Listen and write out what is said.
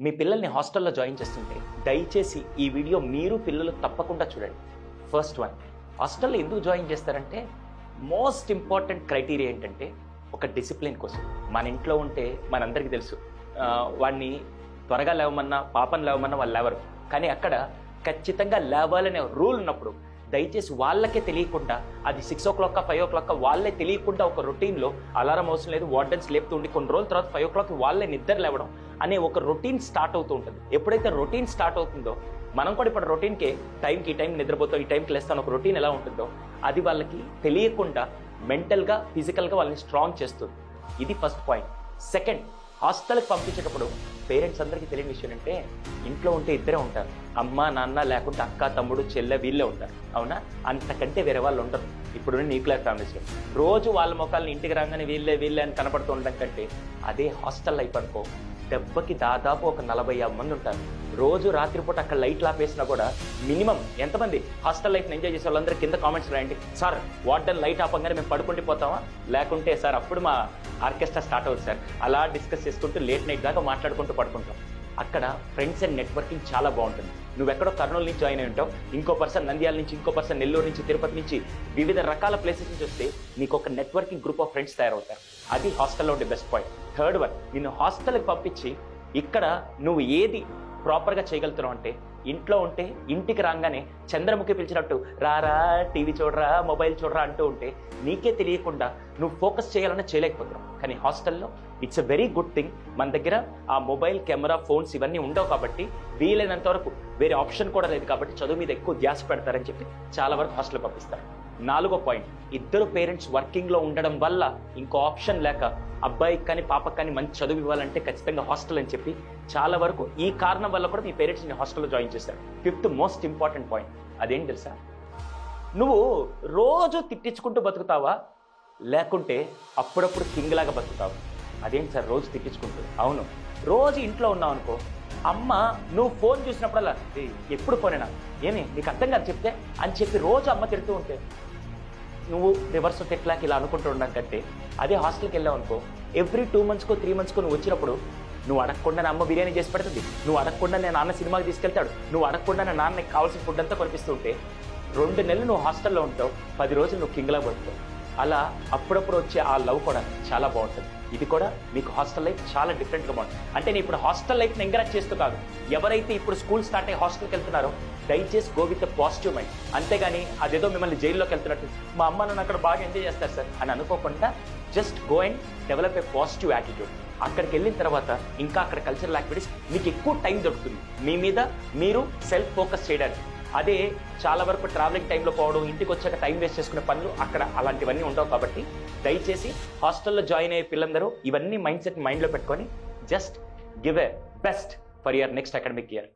మీ పిల్లల్ని హాస్టల్లో జాయిన్ చేస్తుంటే దయచేసి ఈ వీడియో మీరు పిల్లలు తప్పకుండా చూడండి. ఫస్ట్ వన్, హాస్టల్లో ఎందుకు జాయిన్ చేస్తారంటే మోస్ట్ ఇంపార్టెంట్ క్రైటీరియా ఏంటంటే ఒక డిసిప్లిన్ కోసం. మన ఇంట్లో ఉంటే మనందరికీ తెలుసు, వాడిని త్వరగా లేవమన్నా పాపని లేవమన్నా వాళ్ళు లేవరు. కానీ అక్కడ ఖచ్చితంగా లేవాలనే రూల్ ఉన్నప్పుడు దయచేసి వాళ్ళకే తెలియకుండా అది 6 o'clock 5 o'clock వాళ్ళే తెలియకుండా ఒక రొటీన్లో అలారం అవసరం లేదు, వార్డెన్స్ లేపుతూ ఉండి కొన్ని రోజుల తర్వాత 5 o'clock వాళ్ళే నిద్ర లేవడం అనే ఒక రొటీన్ స్టార్ట్ అవుతూ ఉంటుంది. ఎప్పుడైతే రొటీన్ స్టార్ట్ అవుతుందో మనం కూడా ఇప్పుడు రొటీన్కే టైంకి ఈ టైం నిద్రపోతాం, ఈ టైంకి లేస్తాను ఒక రొటీన్ ఎలా ఉంటుందో అది వాళ్ళకి తెలియకుండా మెంటల్గా ఫిజికల్గా వాళ్ళని స్ట్రాంగ్ చేస్తుంది. ఇది ఫస్ట్ పాయింట్. సెకండ్, హాస్టల్కి పంపించేటప్పుడు పేరెంట్స్ అందరికీ తెలియని విషయం అంటే ఇంట్లో ఉంటే ఇద్దరే ఉంటారు, అమ్మ నాన్న లేకుంటే అక్క తమ్ముడు చెల్లె వీళ్ళే ఉంటారు, అవునా? అంతకంటే వేరే వాళ్ళు ఉండరు. ఇప్పుడు న్యూక్లియర్ ఫ్యామిలీస్లో రోజు వాళ్ళ ముఖాలను ఇంటికి రాగానే వీళ్ళే అని కనపడుతూ ఉండడం కంటే అదే హాస్టల్ లైఫ్ అనుకో, దెబ్బకి దాదాపు ఒక 40-50 మంది ఉంటారు. రోజు రాత్రిపూట అక్కడ లైట్లు ఆపేసినా కూడా మినిమం ఎంతమంది హాస్టల్ లైఫ్ని ఎంజాయ్ చేసే వాళ్ళందరూ కింద కామెంట్స్ రాయండి. సార్ వార్డెన్ లైట్ ఆపంగానే మేము పడుకుంటూ పోతామా, లేకుంటే సార్ అప్పుడు మా ఆర్కెస్ట్రా స్టార్ట్ అవుతుంది సార్, అలా డిస్కస్ చేసుకుంటూ లేట్ నైట్ దాకా మాట్లాడుకుంటూ పడుకుంటాం. అక్కడ ఫ్రెండ్స్ అండ్ నెట్వర్కింగ్ చాలా బాగుంటుంది. నువ్వు ఎక్కడో కర్నూలు నుంచి జాయిన్ అయి ఉంటావు, ఇంకో పర్సన్ నంద్యాల నుంచి, ఇంకో పర్సన్ నెల్లూరు నుంచి, తిరుపతి నుంచి, వివిధ రకాల ప్లేసెస్ నుంచి వస్తే నీకు ఒక నెట్వర్కింగ్ గ్రూప్ ఆఫ్ ఫ్రెండ్స్ తయారవుతారు. అది హాస్టల్లో ఉండే బెస్ట్ పాయింట్. థర్డ్ వన్, నిన్ను హాస్టల్కి పంపించి ఇక్కడ నువ్వు ఏది ప్రాపర్గా చేయగలుగుతున్నావు అంటే ఇంట్లో ఉంటే ఇంటికి రాగానే చంద్రముఖి పిలిచినట్టు రారా టీవీ చూడరా మొబైల్ చూడరా అంటూ ఉంటే నీకే తెలియకుండా నువ్వు ఫోకస్ చేయాలన్నా చేయలేకపోతున్నావు. కానీ హాస్టల్లో it's a very good thing. మన దగ్గర ఆ మొబైల్ కెమెరా ఫోన్స్ ఇవన్నీ ఉండవు కాబట్టి వీలైనంత వరకు వేరే ఆప్షన్ కూడా లేదు కాబట్టి చదువు మీద ఎక్కువ ధ్యాస పెడతారని చెప్పి చాలా వరకు హాస్టల్ పంపిస్తారు. 4వ పాయింట్, ఇద్దరు పేరెంట్స్ వర్కింగ్లో ఉండడం వల్ల ఇంకో ఆప్షన్ లేక అబ్బాయికి కానీ పాపకి కానీ మంచి చదువు ఇవ్వాలంటే ఖచ్చితంగా హాస్టల్ అని చెప్పి చాలా వరకు ఈ కారణం వల్ల కూడా మీ పేరెంట్స్ని హాస్టల్లో జాయిన్ చేస్తారు. 5th మోస్ట్ ఇంపార్టెంట్ పాయింట్, అదేంటి తెలుసా? నువ్వు రోజు తిట్టించుకుంటూ బతుకుతావా లేకుంటే అప్పుడప్పుడు కింగ్ లాగా బతుకుతావా? అదేంటి సార్ రోజు తిట్టించుకుంటూ? అవును, రోజు ఇంట్లో ఉన్నావు అనుకో, అమ్మ నువ్వు ఫోన్ చూసినప్పుడల్లా ఎప్పుడు ఫోనేనా, ఏమి నీకు అర్థం కాదు చెప్తే అని చెప్పి రోజు అమ్మ తిడుతూ ఉంటే నువ్వు రివర్స్ తిట్లాకి ఇలా అనుకుంటూ ఉండడం కంటే అదే హాస్టల్కి వెళ్ళావు అనుకో, ఎవ్రీ 2 months 3 months నువ్వు వచ్చినప్పుడు నువ్వు అడగకుండా నా అమ్మ బిర్యానీ చేసి పెడుతుంది, నువ్వు అడగకుండా నేను నాన్న సినిమాకి తీసుకెళ్తాడు, నువ్వు అడగకుండా నా నాన్నకి కావాల్సిన ఫుడ్ అంతా కొనిపిస్తూ ఉంటే 2 నెలలు నువ్వు హాస్టల్లో ఉంటావు, 10 రోజులు నువ్వు కింగ్లా పడుతావు. అలా అప్పుడప్పుడు వచ్చే ఆ లవ్ కూడా చాలా బాగుంటుంది. ఇది కూడా మీకు హాస్టల్ లైఫ్ చాలా డిఫరెంట్గా బాగుంటుంది. అంటే నేను ఇప్పుడు హాస్టల్ లైఫ్ని ఎంకరేజ్ చేస్తూ కాదు, ఎవరైతే ఇప్పుడు స్కూల్ స్టార్ట్ అయ్యి హాస్టల్కి వెళ్తున్నారో దయచేసి గో విత్ పాజిటివ్ మైండ్. అంతేగాని అదేదో మిమ్మల్ని జైల్లోకి వెళ్తున్నట్టు మా అమ్మ నన్ను అక్కడ బాగా ఎంజాయ్ చేస్తారు సార్ అని అనుకోకుండా just go and develop a positive attitude. అక్కడికి వెళ్ళిన తర్వాత ఇంకా అక్కడ కల్చరల్ యాక్టివిటీస్ మీకు ఎక్కువ టైం దొరుకుతుంది మీ మీద మీరు సెల్ఫ్ ఫోకస్ చేయడానికి. అదే చాలా వరకు ట్రావెలింగ్ టైంలో పోవడం, ఇంటికి వచ్చాక టైం వేస్ట్ చేసుకునే పనులు అక్కడ అలాంటివన్నీ ఉండవు. కాబట్టి దయచేసి హాస్టల్లో జాయిన్ అయ్యే పిల్లలందరూ ఇవన్నీ మైండ్ సెట్ మైండ్లో పెట్టుకొని just give a best for your next academic year.